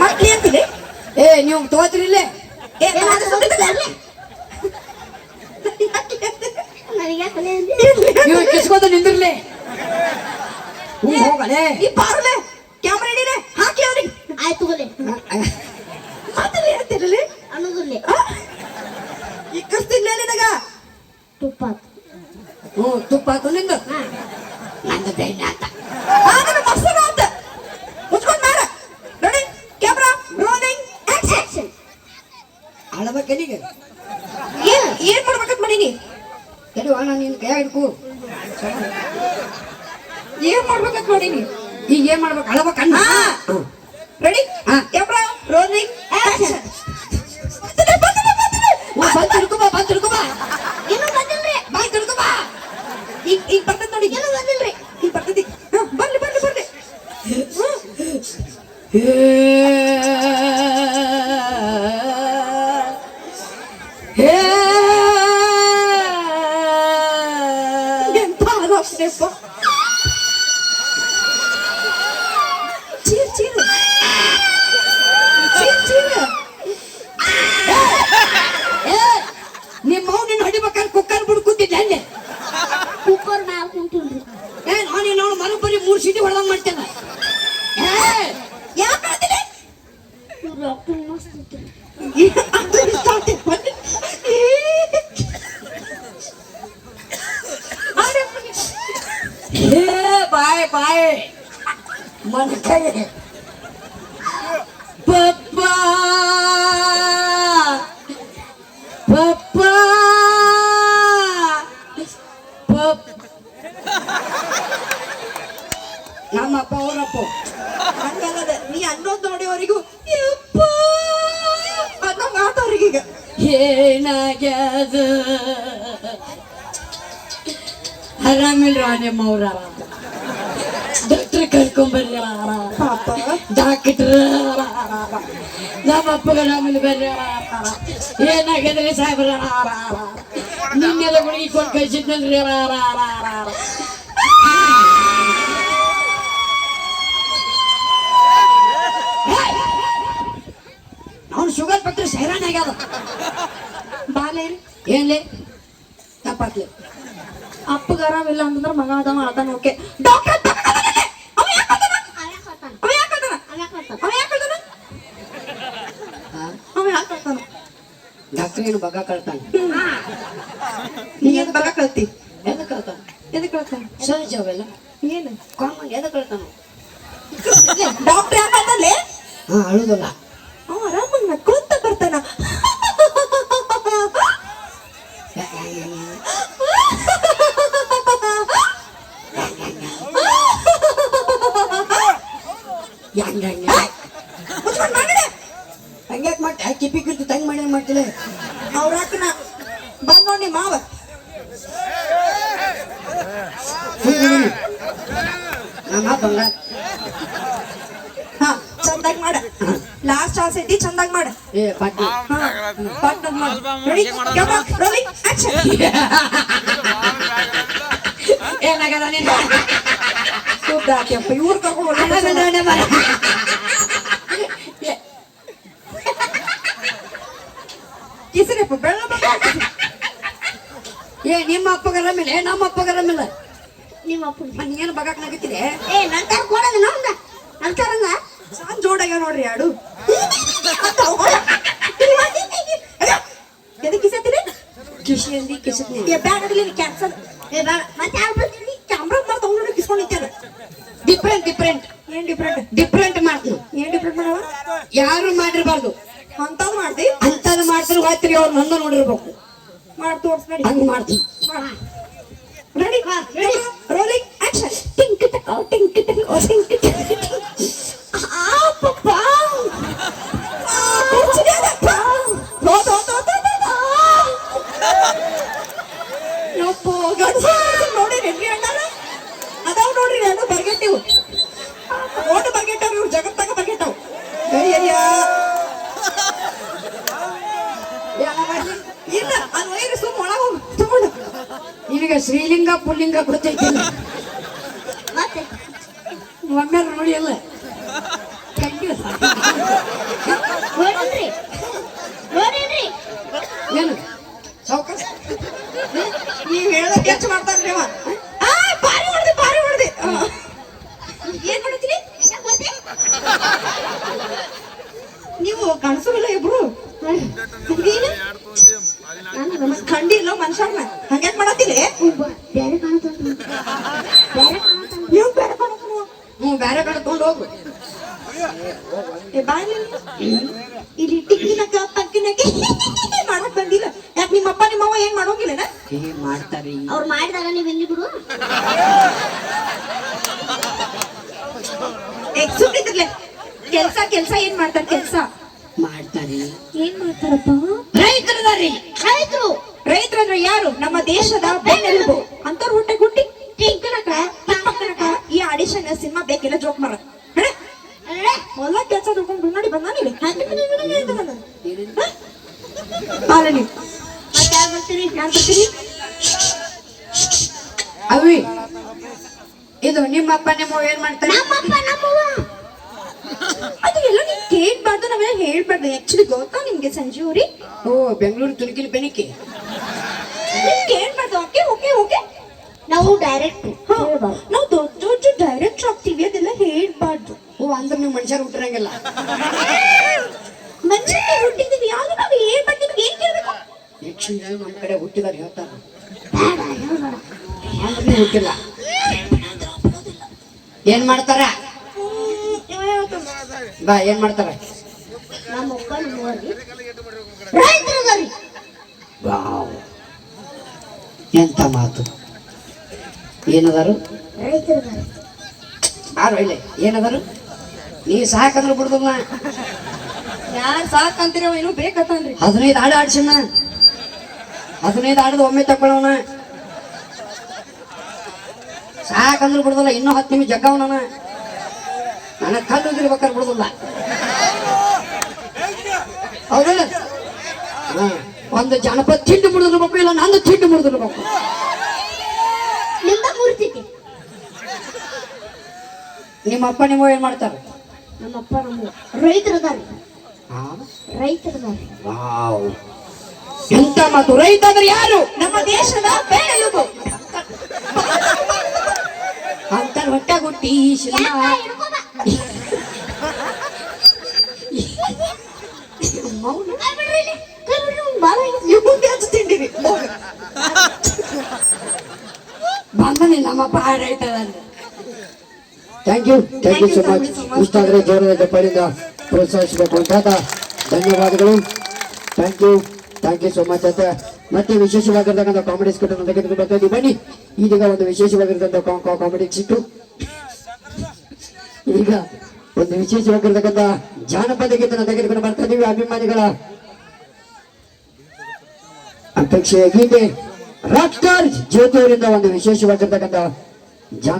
ಮಕ್ಳಿ ಅಂತಿದೆ. ಏ ನೀವು ತಗೋತೀರಿ ಇಲ್ಲೇ ನೀವು ಕಿಸ್ಕೋತ ನಿಂದಿರ್ಲಿ. ಹೋಗಲೇ ಈ ಪಾರ್ಲೆ ಕ್ಯಾಮ್ರಾ ಹಿಡೀರೆ ಹಾಕಿ ಅವ್ರಿಗೆ. ಆಯ್ತು ತಗೋಲೆ ಮಾತಲ್ಲಿ ಹೇಳ್ತಿರಲಿ ಅನ್ನೋದಿಲ್ಲ. ಈ ಕರ್ತಿಲ್ಲ ನಿನಗ ತುಪ್ಪ ತುಪ್ಪ ಹಾಕು ನಿಂದು ನಂದು ಬೆಣ್ಣೆ ಅಂತ ಅದನ್ನ ಮಸ್ತ ಅಂತ ಮುಚ್ಕೊಂಡ್ ಮಾರ ನೋಡಿ. Camera rolling action. ಅಳಬೇಕನಿಗೆ ಏನ್ ಮಾಡ್ಬೇಕಂತ ಮಾಡೀನಿ? ಸರಿ ನಾನು ನಿನ್ನ ಕೈ ಹಿಡ್ಕು. ಏನ್ ಮಾಡ್ಬೇಕಂತ ಮಾಡೀನಿ? ಈಗ ಏನ್ ಮಾಡ್ಬೇಕು? ಅಳಬೇಕಣ್ಣ. Ready camera rolling action. ಬಂದ್ ಹಿಡ್ಕೊಬಾ, ಬಂದ್ ಹಿಡ್ಕೊಬಾ. ಏನು ಬಂದಿಲ್ರಿ. ಬಂದ್ ಹಿಡ್ಕೊಬಾ. ಈಗ ಬರ್ತದ ನೋಡಿ. ಏನು ಬಂದಿಲ್ರಿ. ಈಗ ಬರ್ತದಿ. ಬರ್ಲಿ ಬರ್ಲಿ ಬರ್ಲಿ. ಎಂತ ಆಲೋಚನೆಪ್ಪ. ಚೀರ್ ಚೀರ್ ಚೀರ್ ಚೀರ್. ನಿಮ್ಮ ನಿನ್ನ ಹೊಡಿಬೇಕಾದ್ರೆ ಕುಕ್ಕರ್ ಬಿಡ್ ಕೂತಿದ್ದೆ ಅಲ್ಲಿ. ಕುಕ್ಕರ್ ಮ್ಯಾಲ ಕುಂತಿಲ್ರಿ. ನಾನು ಮರಬರಿ 3 ಸೀಟಿ ಹೊಡೆದಂಗ್ ಮಾಡ್ತೇನೆ. ಯಾಕೆ ಮಾಡ್ತೀನಿ? ಡಾಕ್ಟರ್ ಮಸ್ತ್ ಇತ್ತು. ಬಾಯ್ ಬಾಯ್ ಮನ ಕೈ ಪಪ್ಪ ಪಪ್ಪ ನಮ್ಮಪ್ಪ ಅವರಪ್ಪ ಹಂಗಲ್ಲದ ನೀ ಅನ್ನೋದ್ ನೋಡಿ ಅವರಿಗೂ ಅನ್ನೋಂಗ ಆತ ಅವ್ರಿಗೀಗ. ಏನಾಗ್ಯದ ಆರಾಮಿಲ್ರ ನಿಮ್ಮವ್ರ ಡಾಕ್ಟ್ರ್ ಕರ್ಕೊಂಬರ್ರಿ. ಡಾಕ್ಟ್ರ ನಮ್ಮಪ್ಪಗ ಆರಾಮಿಲ್ಲ ಬರ್ರಿ. ಏನಾಗ್ಯದ್ರಿ ಸಾಹೇಬ್ರ? ನಿನ್ನೆಲ್ಲ ಗುಳಿಗೆ ಕೊಟ್ಟು ಕಳ್ಸಿದ್ನಲ್ರಿ. ಅವ್ನು ಶುಗರ್ ಪತ್ರ ಸೈರಾನ್ ಆಗ್ಯಾದ. ಬಾಲೆ ಏನ್ಲಿ ತಪ್ಪಾತ್ಲಿ. ಅಪ್ಪಗ ಆರಾಮಿಲ್ಲ ಅಂತಂದ್ರೆ ಮಗ ಅದಾವ ಅದಾನ. ಓಕೆ ಡಾಕ್ಟರ್ ಡಾಕ್ಟರ್ ಏನು ಬಗ ಕಳ್ತಾನೆ? ನೀ ಏನ್ ಬಗ ಕಳ್ತಿ? ಎದಕ್ ಕಳ್ತಾನ? ಎದಕ್ ಕಳ್ತಾನ? ಸಹಜ ಅವೆಲ್ಲ ಏನು ಕಾಮನ್. ಎದಕ್ ಕಳ್ತಾನ? ಡಾಕ್ಟರ್ ಯಾಕಂತಲ್ಲೇ ಅಳುದಲ್ಲ. ಅವ ಆರಾಮಾಗಿ ನಕ್ಕೊಂತ ಬರ್ತಾನ. ಹಂಗ್ಯಾಕ್ ಮಾಡ್ತಿ? ಕಿಪ್ಪಿ ಕಿರ್ತಿ ತಂಗ್ ಮಾಡಿ ಮಾಡ್ತಿಲ್ಲ. ಅವ್ರ ಅಕ್ಕನ ಬಂದ್ ನೋಡಿ ಮಾವ. ನಮ್ಮ ಬಂಗಾರ ಹಾ ಚಂದಾಗಿ ಮಾಡ. ಲಾಸ್ಟ್ ಚಾನ್ಸ್ ಐತಿ, ಚಂದಾಗಿ ಮಾಡ. ಏ ಪಾಟಿ ಪಾರ್ಟ್ನರ್ ಮಾಡ. Ready camera rolling action. ಏನಾಗದ ನಿನ್ನ? ಸುದ್ದಾಕ್ಯಪ್ಪ ಇವ್ರು ಕರ್ಕೊಂಡು ಕಿಸರಪ್ಪ ಬೆಳ್ಳ. ಏ ನಿಮ್ಮ ಅಪ್ಪಗ ಆರಾಮಿಲ್ಲ, ನಮ್ಮ ಅಪ್ಪಗ ಆರಾಮಿಲ್ಲ. ನಿಮ್ಮ ಅಪ್ಪ ನೀನು ಬಗಾಕ್ ನಗತಿದೆ. ಏ ನಂತರ ಕೊಡೋದು ನಮ್ದ ನಂತರಂಗ ಸಾನ್ ಜೋಡಾಗ ನೋಡ್ರಿ ಯಾಡು. ಎದಕ್ಕೆ ಕಿಸತ್ತೀರಿ? ಕಿಶಿಯಲ್ಲಿ ಕಿಸತ್ನಿ. ಬ್ಯಾಡ ಕ್ಯಾನ್ಸಲ್. ಏ ಬೇಡ ಮತ್ತೆ ಯಾರು ಬರ್ತೀನಿ? ಕ್ಯಾಮ್ರಾ ಮಾಡ್ಕೊಂಡು ಕಿಸ್ಕೊಂಡಿದ್ದಾನೆ. ಡಿಫ್ರೆಂಟ್ ಡಿಫ್ರೆಂಟ್ ಏನ್ ಡಿಫ್ರೆಂಟ್? ಡಿಫ್ರೆಂಟ್ ಮಾಡ್ತೀನಿ. ಏನ್ ಡಿಫ್ರೆಂಟ್ ಮಾಡವ? ಯಾರು ಮಾಡಿರ್ಬಾರ್ದು. ಅಂತದ್ ಮಾಡ್ತಿ? ಅಂತದ್ ಮಾಡ್ತಾರೆ ಹೋಯ್ತಿರಿ. ಅವ್ರು ನಂದು ನೋಡಿರ್ಬೇಕು. ಮಾಡಿ ತೋರ್ಸ್ ನಡಿ. ಹಂಗ್ ಮಾಡ್ತೀನಿ. Ready rolling action. ಟಿಂಕ್ ಟಕ ಟಿಂಕ್ ಟಕ ಟಿಂಕ್ ಟಕ. ಆ ಪಪ್ಪ ಕುರ್ಚಿದ್ಯಾದಪ್ಪ. ದೋ ದೋ ದೋ ದೋ ದೋ. ಯಪ್ಪ ಗಂಡಸ ನೋಡಿ ನೆನ್ರಿ ಅಣ್ಣಾರ ಅದಾವ್ ನೋಡ್ರಿ. ನಾನು ಬರ್ಗೆಟ್ಟಿವು ಓಟ್ ಬರ್ಗೆಟ್ಟವ್ ಇವ್ರು ಜಗತ್ತಾಗ ಬರ್ಗೆಟ್ಟವ್. ಅಯ್ಯಯ್ಯ ಇಲ್ಲ ಅದು ವೈರು ಸುಮ್ಮ ಒಳಗ ತಗೊಂಡು. ನಿನಗೆ ಶ್ರೀಲಿಂಗ ಪುಲ್ಲಿಂಗ ಗೊತ್ತೈತಿಲ್ಲ. ಮತ್ತೆ ಒಮ್ಮೆ ನೋಡಿ ಅಲ್ಲ. ಮಾಡ್ಕೊಂಡು ಹೋಗು. ಏ ಬಾಯ್ಲಿ ಇಲ್ಲಿ ಟಿಕ್ಕಿನಕ ಪಕ್ಕಿನಕ ಮಾಡಕ್ ಬಂದಿಲ್ಲ. ಯಾಕೆ ನಿಮ್ಮಪ್ಪ ನಿಮ್ಮವ್ವ ಏನ್ ಮಾಡೋಂಗಿಲ್ಲನ? ಏ ಮಾಡ್ತಾರಿ. ಅವ್ರು ಮಾಡಿದಾಗ ನೀವು ಎಲ್ಲಿ ಬಿಡು. ಸುಮ್ನಿದ್ರಲೆ ಕೆಲ್ಸ ಕೆಲ್ಸ ಏನ್ ಮಾಡ್ತಾರ ಕೆಲ್ಸ ಮಾಡ್ತಾರಿ. ಏನ್ ಮಾಡ್ತಾರಪ್ಪ? ರೈತರದಾರಿ. ರೈತರು ರೈತರಂದ್ರೆ ಯಾರು? ನಮ್ಮ ದೇಶದ ಬೆನ್ನೆಲುಬು. ಅಂತವ್ರ ಹೊಟ್ಟೆ ಗುಟ್ಟಿ ಟಿಂಕನಕ ಪಕ್ಕನಕ ಈ ಆಡಿಷನ್ ಸಿನಿಮಾ ಬೇಕಿಲ್ಲ ಜೋಕ್ ಮಾರ ಹೊಲ ಕೆಲ್ಸ ದುಡ್ಕೊಂಡು ನೋಡಿ ಬಂದ ನೀವು ಮತ್ತೆ ಯಾರು ಬರ್ತೀರಿ? ಯಾರು ಬರ್ತೀರಿ? ಅವಿ ಇದು ನಿಮ್ಮಪ್ಪ ನಿಮ್ಮವ್ವ ಏನ್ ಮಾಡ್ತಾರೆ? ನಮ್ಮಪ್ಪ ನಮ್ಮವ್ವ. ಅದು ಎಲ್ಲ ನೀವ್ ಕೇಳ್ಬಾರ್ದು, ನಾವೆಲ್ಲ ಹೇಳ್ಬಾರ್ದು. ಆಕ್ಚುಲಿ ಗೊತ್ತಾ ನಿಮ್ಗೆ ಸಂಜೀವ್ರಿ? ಓ ಬೆಂಗಳೂರು ತುಣುಕಿನ ಬೆನಿಕೆ. ನೀವ್ ಕೇಳ್ಬಾರ್ದು. ಓಕೆ ಓಕೆ ಓಕೆ ನಾವು ಡೈರೆಕ್ಟ್ ನಾವು ದೊಡ್ಡ ದೊಡ್ಡ ಡೈರೆಕ್ಟ್ ಆಗ್ತೀವಿ, ಅದೆಲ್ಲ ಹೇಳ್ಬಾರ್ದು. ಓ ಅಂದ್ರೆ ನೀವು ಮನುಷ್ಯರು ಹುಟ್ಟಿರಂಗಿಲ್ಲ. ಮನುಷ್ಯಕ್ಕೆ ಹುಟ್ಟಿದೀವಿ, ಯಾವ್ದು ನಾವು ಹೇಳ್ಬಾರ್ದು. ನಿಮ್ಗೆ ಏನ್ ಕೇಳ್ಬೇಕು? ಯಕ್ಷಿಣ ನಮ್ಮ ಕಡೆ ಹುಟ್ಟಿದಾರೆ ಹೇಳ್ತಾರ. ಅಂದ್ರೆ ನೀವು ಹುಟ್ಟಿಲ್ಲ. ಏನ್ ಮಾಡ್ತಾರ? ಬಾ ಏನ್ ಮಾಡ್ತಾರ? ನಮ್ಮಪ್ಪ ನಮ್ಮವ್ರಿ ರೈತರದಾರಿ. ವಾವ್ ಎಂತ ಮಾತು. ಏನದಾರು? ರೈತರದಾರಿ. ಬಾರೋ ಇಲ್ಲಿ. ಏನದಾರು? ನೀ ಸಾಕಂದ್ರೆ ಬಿಡುದಲ್ಲ. ಯಾರು ಸಾಕಂತೀರ ಏನೋ ಬೇಕತ್ತನ್ರಿ. 15 ಹಾಡು ಆಡ್ಸಣ್ಣ. 15 ಹಾಡದು ಒಮ್ಮೆ ತಕೊಳ್ಳೋಣ. ಸಾಕಂದ್ರೆ ಬಿಡುದಲ್ಲ. ಇನ್ನೂ 10 ನಿಮಿಷ ಜಗ್ಗವನ. ನನಗೆ ಕಲ್ಲು ಉದಿರ್ಬೇಕಾದ್ರೆ ಬಿಡುದಿಲ್ಲ. ಹೌದಲ್ಲ? ಹಾ ಒಂದು ಜನಪದ ತಿಂಡು ಮುಡಿದಿರ್ಬೇಕು, ಇಲ್ಲ ನಂದು ತಿಂಡು ಮುಡಿದಿರ್ಬೇಕು. ನಿಮ್ದ ಮೂರ್ತಿತಿ. ನಿಮ್ಮಪ್ಪ ನಿಮ್ಮ ಏನ್ ಮಾಡ್ತಾರೆ? ನಮ್ಮಪ್ಪ ನಮ್ಮ ರೈತರದಾರಿ. ಹಾ ರೈತರದಾರಿ. ವಾವ್ ಎಂತ ಮಾತು. ರೈತ ಅಂದ್ರೆ ಯಾರು? ನಮ್ಮ ದೇಶದ ಬೆನ್ನೆಲುಬು. ಅಂತ ಹೊಟ್ಟೆ ಗುಟ್ಟಿ ಈ ಸಿನಿಮಾ ಮೌನ ಇವ್ನಿಗೆ ಹಚ್ಚು ತಿಂಡಿರಿ. ಬಂದನಿ ನಮ್ಮಪ್ಪ ರೈತದಲ್ಲಿ. Thank you so much. ಇಷ್ಟ ಆದರೆ ಜೋರದ ಚಪ್ಪಾಳಿಂದ ಪ್ರೋತ್ಸಾಹಿಸಬೇಕು ಅಂತ ಧನ್ಯವಾದಗಳು. ಥ್ಯಾಂಕ್ ಯು ಸೊ ಮಚ್ ಅಂತ. ಮತ್ತೆ ವಿಶೇಷವಾಗಿರ್ತಕ್ಕಂಥ ಕಾಮಿಡಿ ಸ್ಕಿಟ್ ಅನ್ನು ತೆಗೆದುಕೊಂಡು ಬರ್ತಾ ಇದ್ದೀವಿ. ಬನ್ನಿ ಇದೀಗ ಒಂದು ವಿಶೇಷವಾಗಿರ್ತಕ್ಕಂಥ ಕಾಮಿಡಿ ಸ್ಕಿಟ್ಟು. ಈಗ ಒಂದು ವಿಶೇಷವಾಗಿರ್ತಕ್ಕಂಥ ಜಾನಪದ ಗೀತನ ತೆಗೆದುಕೊಂಡು ಬರ್ತಾ ಇದ್ದೀವಿ. ಅಭಿಮಾನಿಗಳ ಅಪೇಕ್ಷೆಯ ಗೀತೆ ರಾಕ್ ಸ್ಟಾರ್ ಜ್ಯೋತಿ ಅವರಿಂದ ಒಂದು ವಿಶೇಷವಾಗಿರ್ತಕ್ಕಂಥ